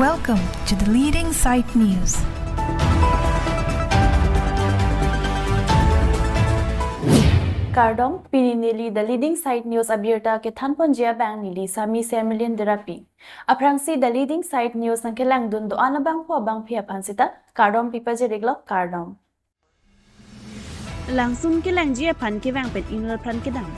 Welcome to the Leading Site News. Kardom Pininili the Leading Site News abirta ke thanponjia bang nili sami semilin derapi. Aprangsi the Leading Site News ang kelang dun do anabang po abang pia pansita Kardom pipaje reglo Kardom. Langsun ke langjia pan ke bang pet inul pan ke dang.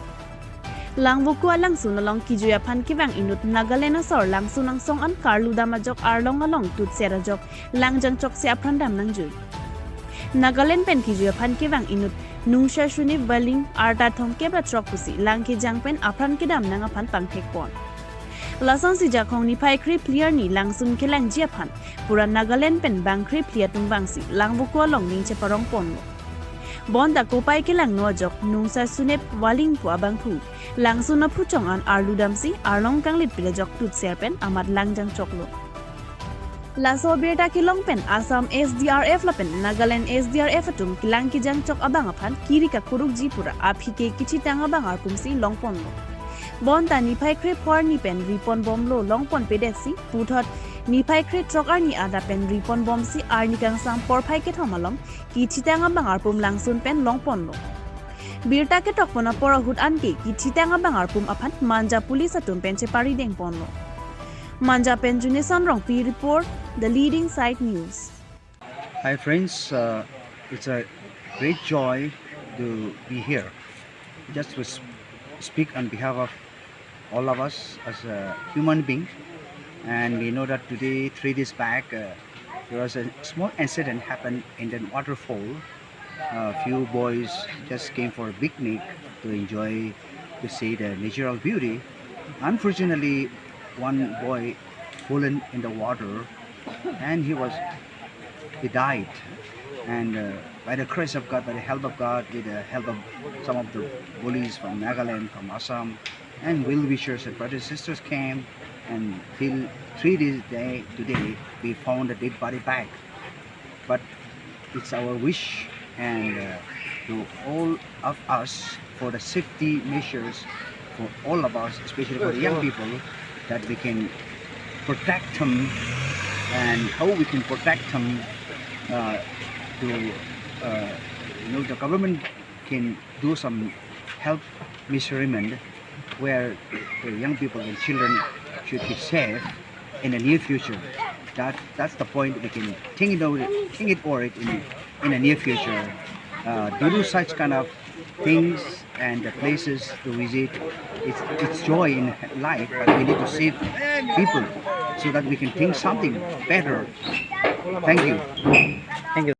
Langbuku langsun along kijuya pan ke bang inut Nagaland sor langsun ang song an Karlu damajok arlong along tut serajok langjang chok se aprandam nangju. Nagaland pen kijuya pan ke bang inut Nungsha shuni baling arta thong kebra trokusi langki jangpen apran kedam nanga pan pangthek pon lason si jakong ni pai kri clear ni langsun kelang jiapan pura Nagaland pen bang kri clear tung bangsi langbu ko long ning che parong pon bonda ko pai kelang no jok nungsha sunep waling pu abang pu langsun na phuchong an arludam si arlong kanglit pile jok tut serpen amat langjang choklo Laso berta kilong pen Assam SDRF lapen Nagaland SDRF atum kilang kijang chok abang apan kiri ka kuruk jipura aphike kichi tang abang arkumsi longpon lo bonta ni phai kre por ni pen ripon bom lo longpon pedesi puthot ni phai kre trok ar ni ada pen ripon bom si ar ni kang sam por phai ke thomalom kichi tang abang arpum langsun pen longpon lo berta ke tokpona por hut anke kichi tang abang arpum apan manja police atum pen che pari deng pon lo Manja Penjune Sonrong P report, the Leading Site News. Hi friends, it's a great joy to be here. Just to speak on behalf of all of us as a human being. And we know that today, 3 days back, there was a small incident happened in the Waterfall. A few boys just came for a picnic to enjoy, to see the natural beauty. Unfortunately, one boy fallen in the water and he died, and by the grace of God, by the help of God, with the help of some of the bullies from Nagaland, from Assam, and well-wishers and brothers and sisters came, and till 3 days today we found the dead body back. But it's our wish and to all of us, for the safety measures for all of us, especially for the young people, that we can protect them, and how we can protect them the government can do some health measurement where the young people and children should be safe in the near future. That's the point. We can think it over in the near future. To do such kind of things and the places to visit, it's joy in life, but we need to save people so that we can think something better. Thank you. Thank you.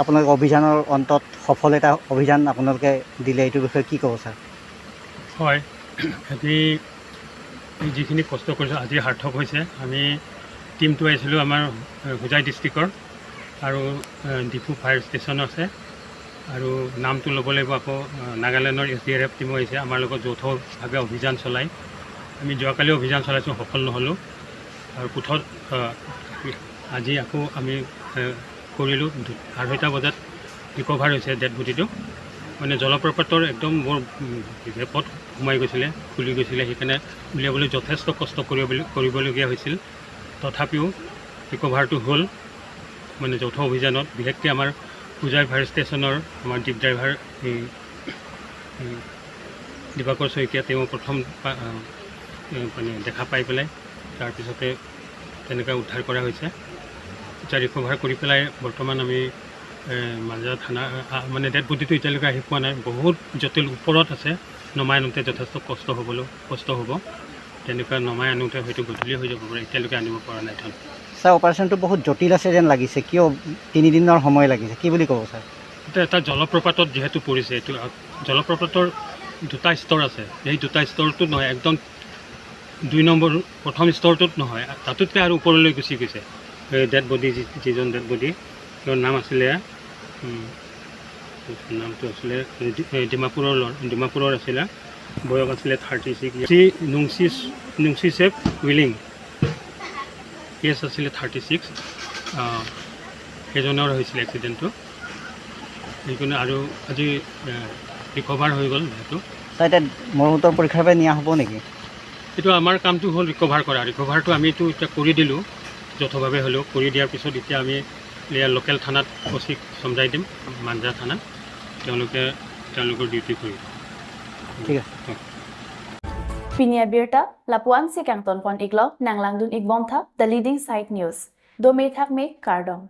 আপোনালোক অভিযানৰ অন্তত সফল এটা অভিযান আপোনালোকে দিলে, এইটো বিষয়ে কি ক'ব স্যাৰ? হয়, আজি যিখিনি কষ্ট কৰিছোঁ আজি সাৰ্থক হৈছে। আমি টিমটো আহিছিলোঁ আমাৰ হোজাই ডিষ্ট্ৰিক্টৰ আৰু ডিফু ফায়াৰ ষ্টেচন আছে, আৰু নামটো ল'ব লাগিব আকৌ নাগালেণ্ডৰ SDRF টিমো আহিছে আমাৰ লগত যৌথভাৱে অভিযান চলাই। আমি যোৱাকালি অভিযান চলাইছোঁ, সফল নহ'লোঁ, আৰু পুথত আজি আকৌ আমি কৰিলোঁ। 2:30 বজাত ৰিকভাৰ হৈছে ডেড বডিটো। মানে জলপ্ৰপাতৰ একদম বৰ ৰেপত সোমাই গৈছিলে, খুলি গৈছিলে, সেইকাৰণে উলিয়াবলৈ যথেষ্ট কষ্ট কৰিবলগীয়া হৈছিল। তথাপিও ৰিকভাৰটো হ'ল। মানে যৌথ অভিযানত বিশেষকৈ আমাৰ হোজাই ফায়াৰ ষ্টেচনৰ আমাৰ জীপ ড্ৰাইভাৰ দিবাকৰ শইকীয়া, তেওঁ প্ৰথম মানে দেখা পাই পেলাই তাৰপিছতে তেনেকৈ উদ্ধাৰ কৰা হৈছে। এতিয়া ৰিকভাৰ কৰি পেলাই বৰ্তমান আমি মাজা থানা, মানে ডেড বডিটো এতিয়ালৈকে আহি পোৱা নাই, বহুত জটিল ওপৰত আছে, নমাই আনোতে যথেষ্ট কষ্ট হ'ব। তেনেকুৱা নমাই আনোতে হয়তো গধূলি হৈ যাব পাৰে, এতিয়ালৈকে আনিব পৰা নাই। স্যাৰ, অপাৰেশ্যনটো বহুত জটিল আছে যেন লাগিছে, কিয় 3 দিনৰ সময় লাগিছে, কি বুলি ক'ব স্যাৰ? এটা জলপ্ৰপাতত যিহেতু পৰিছে, এইটো জলপ্ৰপাতৰ 2টা স্তৰ আছে। সেই 2টা স্তৰটোত নহয়, একদম 2 নম্বৰ প্ৰথম স্তৰটোত নহয়, তাতোতকৈ আৰু ওপৰলৈ গুচি গৈছে। ডেড বডি, যিজন ডেড বডি, তেওঁৰ নাম আছিলে, নামটো আছিলে ডিমাপুৰৰ আছিলে, বয়স আছিলে 36। নুংচি চেফ উইলিং, কেছ আছিলে 36। সেইজনৰ হৈছিলে এক্সিডেণ্টটো, সেইকাৰণে আৰু আজি ৰিকভাৰ হৈ গ'ল। যিহেতু স্যাৰ, এতিয়া মৰণোত্তৰ পৰীক্ষাৰ বাবে নিয়া হ'ব নেকি? এইটো আমাৰ কামটো হ'ল ৰিকভাৰ কৰা। ৰিকভাৰটো আমিতো এতিয়া কৰি দিলোঁ, যৌথভাৱে হ'লেও কৰি দিয়াৰ পিছত এতিয়া আমি লোকেল থানাত অচিক চমজাই দিম মাঞ্জা থানাত তেওঁলোকৰ ডিউটি কৰিব ঠিক আছে Pinia Birta, Lapuan si Kang Ton Pon Iglok, Nang Langdun Igbom Thap, The Leading Site News. Do may thak me, Kardom.